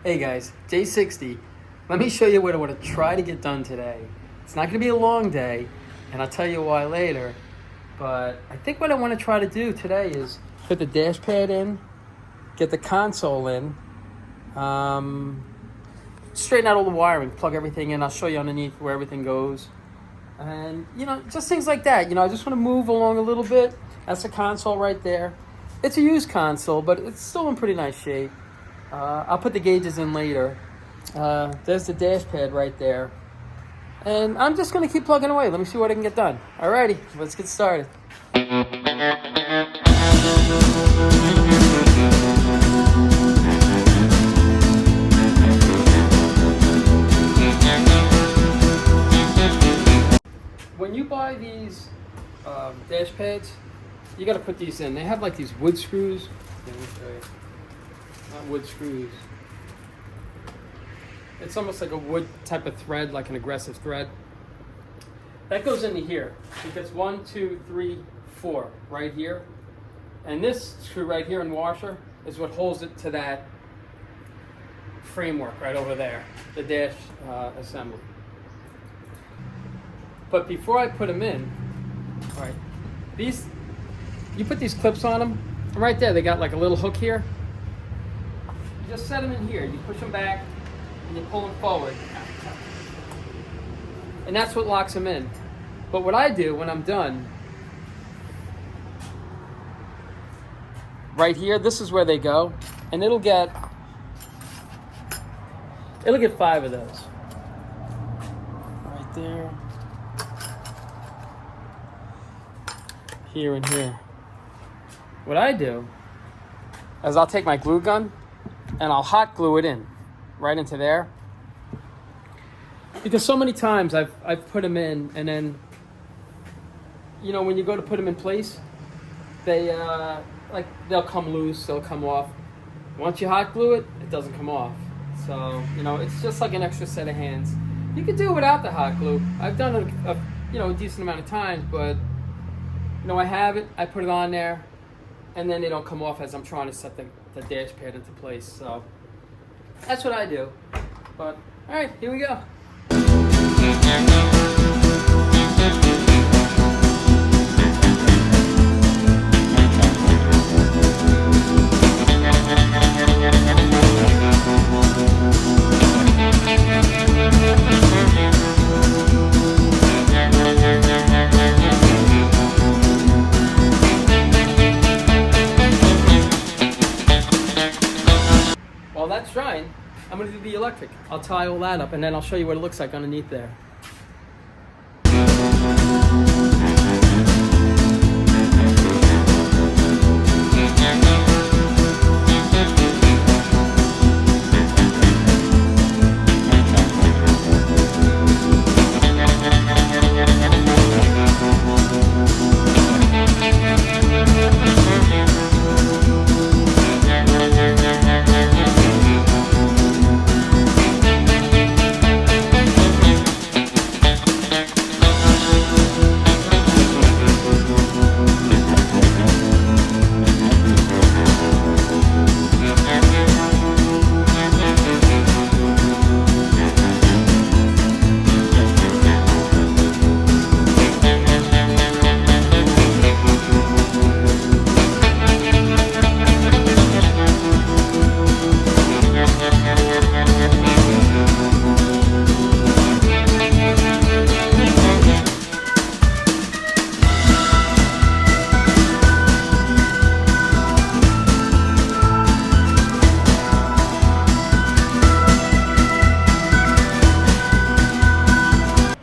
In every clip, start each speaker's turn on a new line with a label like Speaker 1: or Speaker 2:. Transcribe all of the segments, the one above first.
Speaker 1: Hey guys, J60. Let me show you what I want to try to get done today. It's not going to be a long day, and I'll tell you why later. But I think what I want to try to do today is put the dash pad in, get the console in, straighten out all the wiring, plug everything in. I'll show you underneath where everything goes. And, just things like that. I just want to move along a little bit. That's the console right there. It's a used console, but it's still in pretty nice shape. I'll put the gauges in later. There's the dash pad right there. And I'm just going to keep plugging away. Let me see what I can get done. Alrighty, let's get started. When you buy these dash pads, you got to put these in. They have like these wood screws. Let me show you. Not wood screws. It's almost like a wood type of thread, like an aggressive thread. That goes into here. It gets 1, 2, 3, 4 right here. And this screw right here and washer is what holds it to that framework right over there, the dash assembly. But before I put them in, all right, you put these clips on them, and right there they got like a little hook here. You just set them in here. You push them back, and you pull them forward. And that's what locks them in. But what I do when I'm done, right here, this is where they go, and it'll get 5 of those. Right there. Here and here. What I do is I'll take my glue gun and I'll hot glue it in right into there, because so many times I've put them in, and then when you go to put them in place, they'll come loose, they'll come off. Once you hot glue it, it doesn't come off. So it's just like an extra set of hands. You could do it without the hot glue. I've done it a decent amount of times, but I have it, I put it on there, and then they don't come off as I'm trying to set the dash pad into place. So that's what I do. But all right, here we go. While that's drying, I'm going to do the electric. I'll tie all that up, and then I'll show you what it looks like underneath there.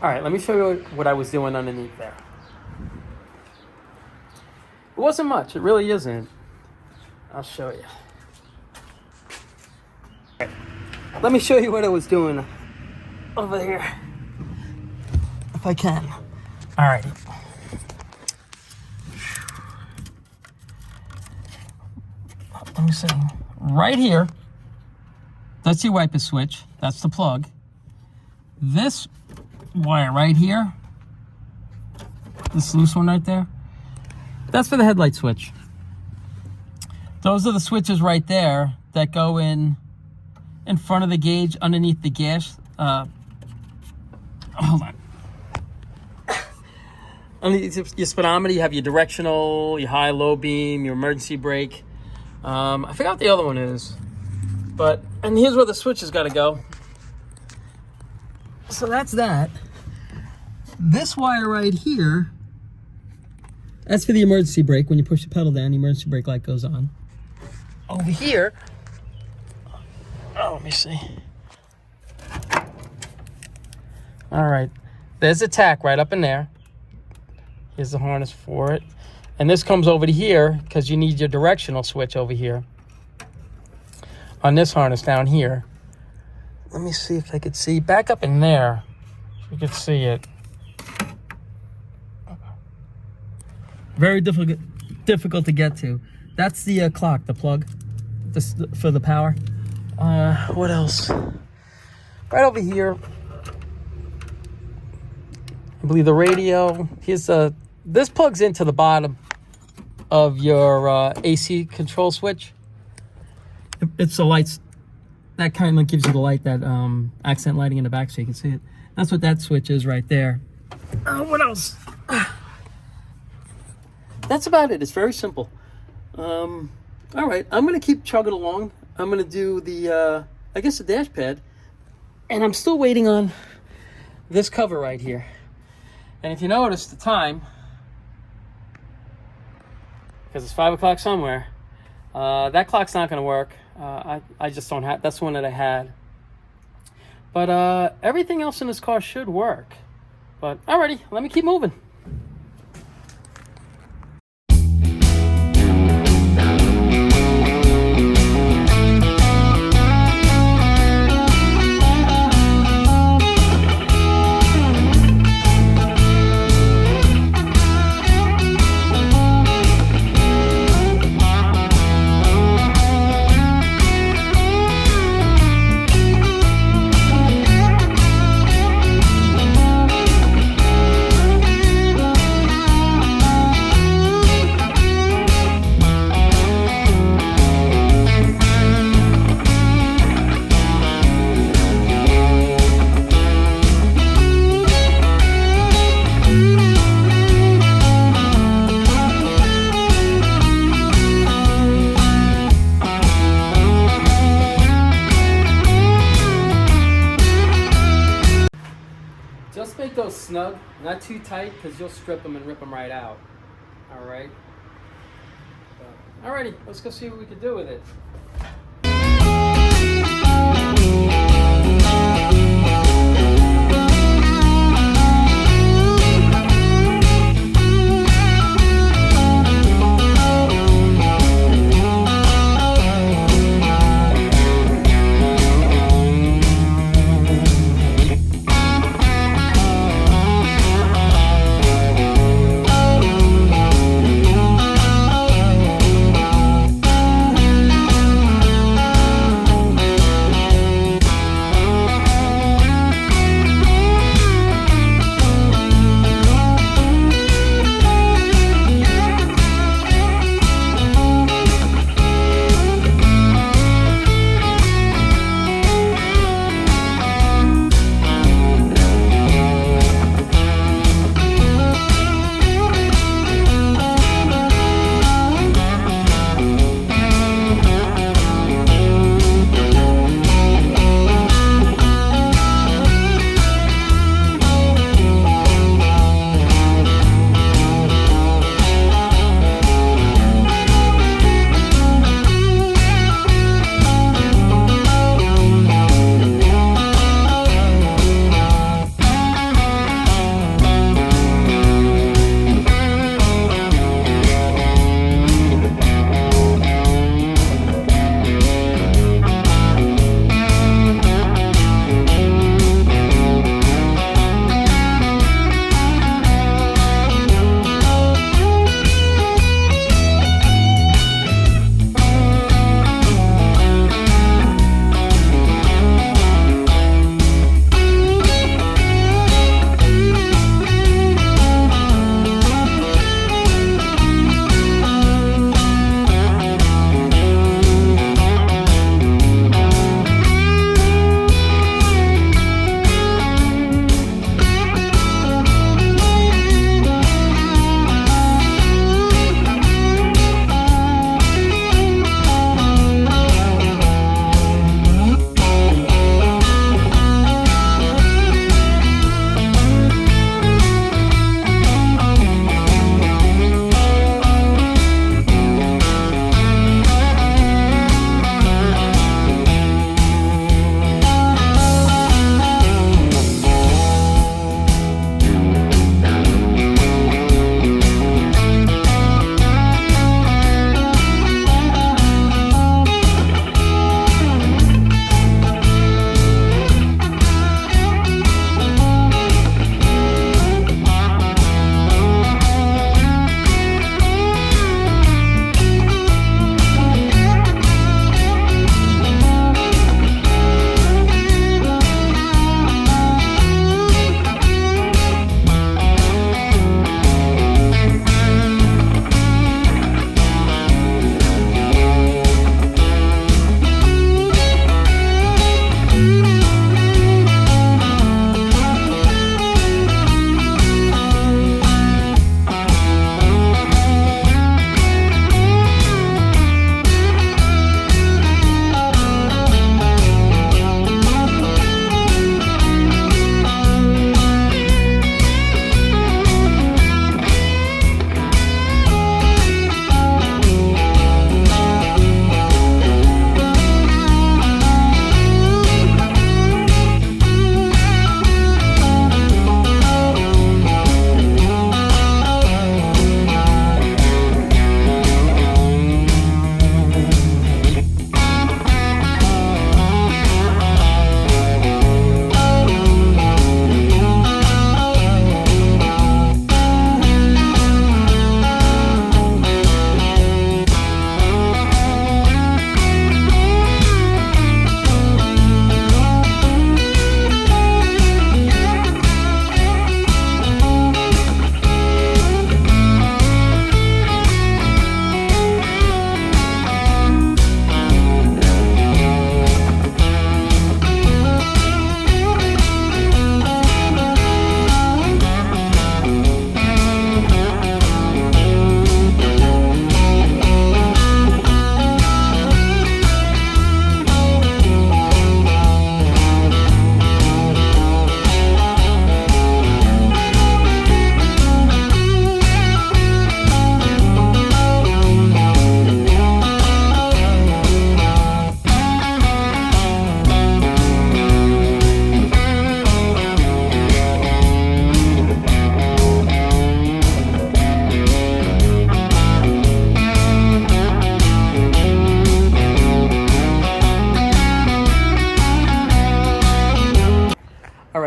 Speaker 1: All right, let me show you what I was doing underneath there. It wasn't much, it really isn't. I'll show you. All right, let me show you what I was doing over here, if I can. All right. Let me see. Right here, that's your wiper switch. That's the plug. This wire right here, this loose one right there, that's for the headlight switch. Those are the switches right there that go in in front of the gauge, underneath the gas. Hold on. Underneath your speedometer, you have your directional, your high, low beam, your emergency brake. I forgot what the other one is. And here's where the switch has got to go. So that's that. This wire right here, that's for the emergency brake. When you push the pedal down, the emergency brake light goes on. Over here, let me see. All right, there's a tack right up in there. Here's the harness for it. And this comes over to here because you need your directional switch over here on this harness down here. Let me see if I could see. Back up in there, you could see it. Very difficult to get to. That's the clock, the plug, this for the power. What else? Right over here, I believe the radio. Here's this plugs into the bottom of your AC control switch. It's the lights that kind of gives you the light, that accent lighting in the back, so you can see it. That's what that switch is right there. What else? That's about it. It's very simple. All right, I'm gonna keep chugging along. I'm gonna do the I guess the dash pad, and I'm still waiting on this cover right here. And if you notice the time, because it's 5 o'clock somewhere, that clock's not gonna work. I just don't have, that's the one that I had. But everything else in this car should work. But alrighty, let me keep moving. Just make those snug, not too tight, because you'll strip them and rip them right out. All right. Alrighty, let's go see what we can do with it.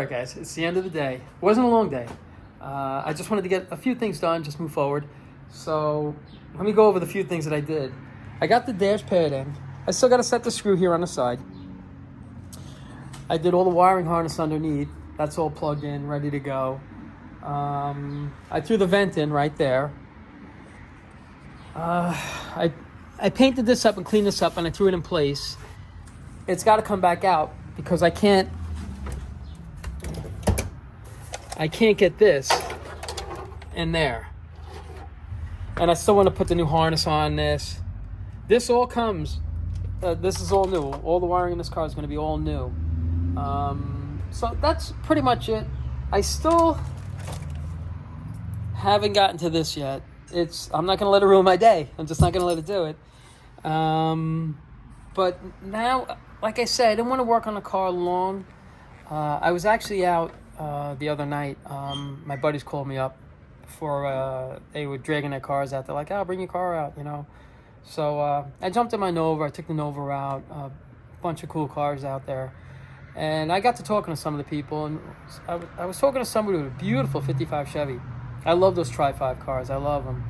Speaker 1: right, guys, it's the end of the day. It wasn't a long day. I just wanted to get a few things done, just move forward. So let me go over the few things that I did. I got the dash pad in. I still got to set the screw here on the side. I did all the wiring harness underneath. That's all plugged in, ready to go. I threw the vent in right there. I painted this up and cleaned this up, and I threw it in place. It's got to come back out because I can't get this in there. And I still want to put the new harness on this. This all comes, this is all new. All the wiring in this car is going to be all new. So that's pretty much it. I still haven't gotten to this yet. I'm not going to let it ruin my day. I'm just not going to let it do it. But now, like I said, I didn't want to work on the car long. I was actually out the other night. My buddies called me up for they were dragging their cars out. They're like, "Oh, bring your car out," you know. So I jumped in my Nova. I took the Nova out. A bunch of cool cars out there, and I got to talking to some of the people. And I was talking to somebody with a beautiful '55 Chevy. I love those Tri-5 cars. I love them.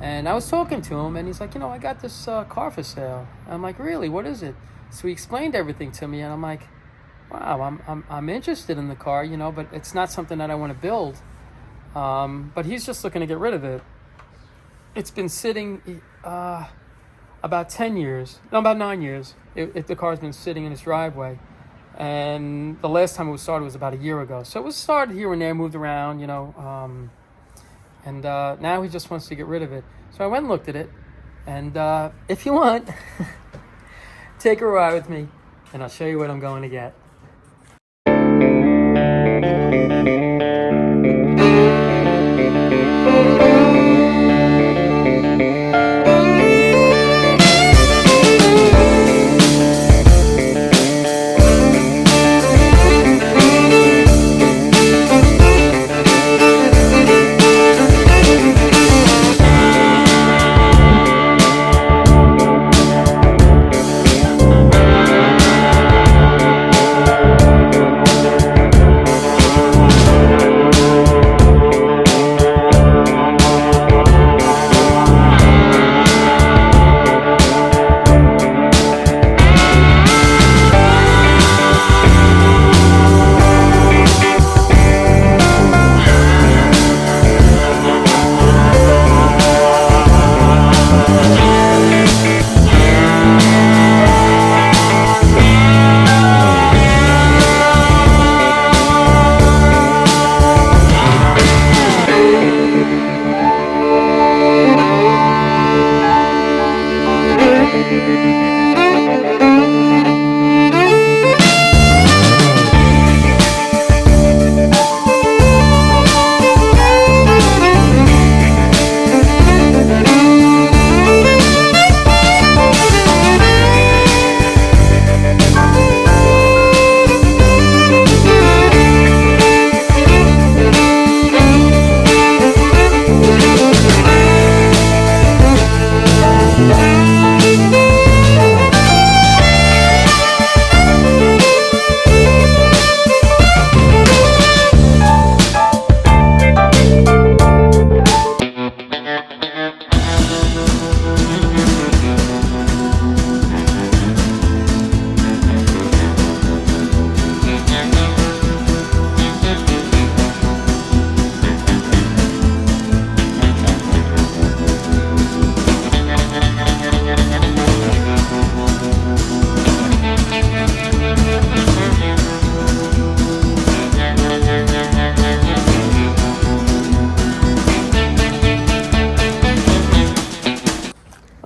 Speaker 1: And I was talking to him, and he's like, I got this car for sale. And I'm like, really? What is it? So he explained everything to me, and I'm like, wow, I'm interested in the car, but it's not something that I want to build. But he's just looking to get rid of it. It's been sitting about 10 years, no, about 9 years. The car's been sitting in his driveway. And the last time it was started was about a year ago. So it was started here and there, moved around, and now he just wants to get rid of it. So I went and looked at it. And if you want, take a ride with me, and I'll show you what I'm going to get.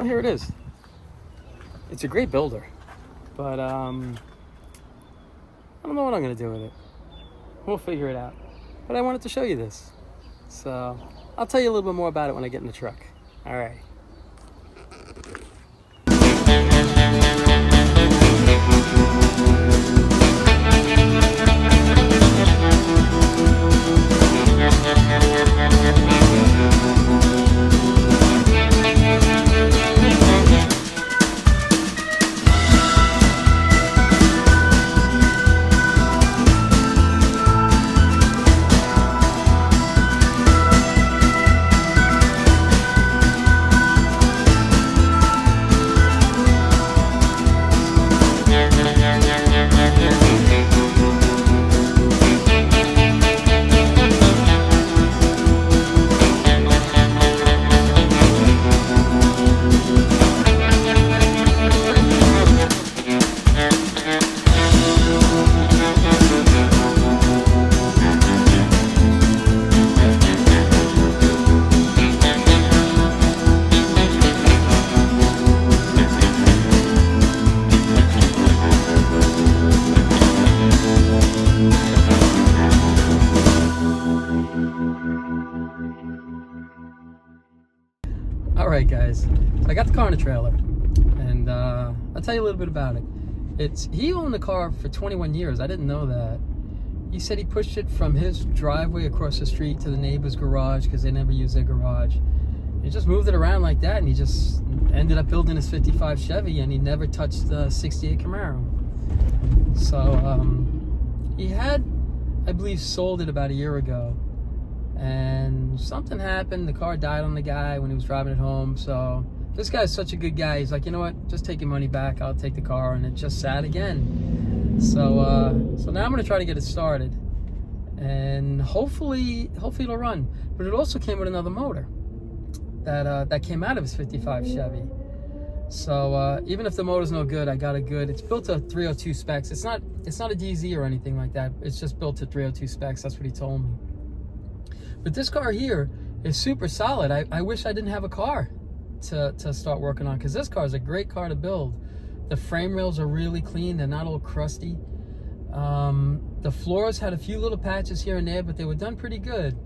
Speaker 1: Here it is. It's a great builder, but I don't know what I'm going to do with it. We'll figure it out. But I wanted to show you this. So I'll tell you a little bit more about it when I get in the truck. All right. guys. So I got the car in a trailer, and I'll tell you a little bit about it. He owned the car for 21 years. I didn't know that. He said he pushed it from his driveway across the street to the neighbor's garage because they never use their garage. He just moved it around like that, and he just ended up building his 55 Chevy, and he never touched the 68 Camaro. So he had, I believe, sold it about a year ago, and something happened. The car died on the guy when he was driving it home. So this guy's such a good guy. He's like, you know what, just take your money back, I'll take the car. And it just sat again. So now I'm gonna try to get it started, and hopefully it'll run. But it also came with another motor that came out of his 55 Chevy. So even if the motor's no good, I got a good. It's built to 302 specs. It's not a DZ or anything like that. It's just built to 302 specs. That's what he told me. But this car here is super solid. I wish I didn't have a car to start working on, because this car is a great car to build. The frame rails are really clean. They're not all crusty. The floors had a few little patches here and there, but they were done pretty good.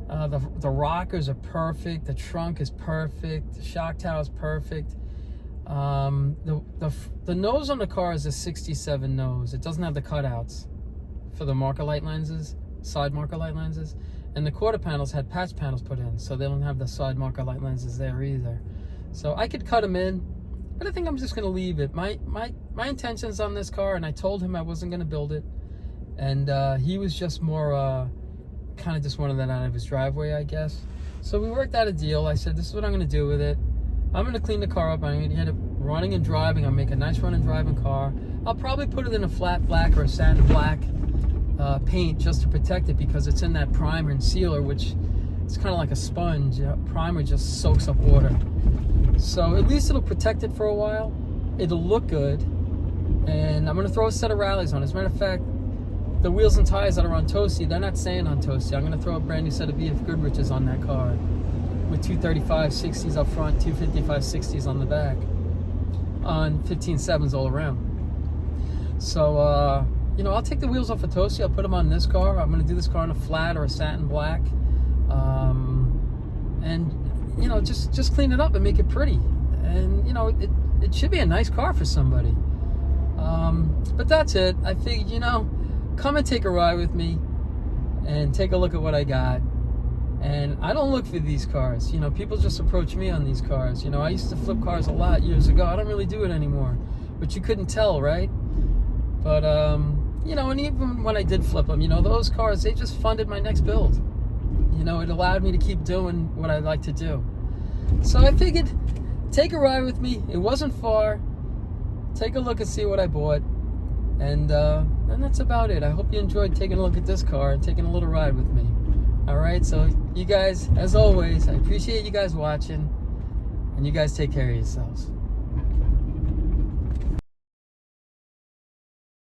Speaker 1: The rockers are perfect. The trunk is perfect. The shock tower is perfect. The nose on the car is a 67 nose. It doesn't have the cutouts for the marker light lenses, side marker light lenses. And the quarter panels had patch panels put in, so they don't have the side marker light lenses there either. So I could cut them in, but I think I'm just going to leave it. My intentions on this car, and I told him I wasn't going to build it, and he was just more kind of just wanted that out of his driveway, I guess. So we worked out a deal. I said, this is what I'm going to do with it. I'm going to clean the car up. I'm going to get it running and driving. I'll make a nice running driving car. I'll probably put it in a flat black or a satin black paint just to protect it, because it's in that primer and sealer, which it's kind of like a sponge. Primer just soaks up water. So at least it'll protect it for a while. It'll look good. And I'm going to throw a set of rallies on it. As a matter of fact, the wheels and tires that are on Toasty, they're not staying on Toasty. I'm going to throw a brand new set of BF Goodriches on that car, with 235 60s up front, 255 60s on the back, on 15 7s all around. So you know, I'll take the wheels off of Toasty. I'll put them on this car. I'm going to do this car in a flat or a satin black, and you know, just clean it up and make it pretty. And you know, it should be a nice car for somebody. But that's it. I figured, you know, come and take a ride with me and take a look at what I got. And I don't look for these cars. You know, people just approach me on these cars. You know, I used to flip cars a lot years ago. I don't really do it anymore. But you couldn't tell, right? But, you know, and even when I did flip them, you know, those cars, they just funded my next build. You know, it allowed me to keep doing what I like to do. So I figured, take a ride with me. It wasn't far. Take a look and see what I bought. And that's about it. I hope you enjoyed taking a look at this car and taking a little ride with me. All right, so you guys, as always, I appreciate you guys watching, and you guys take care of yourselves.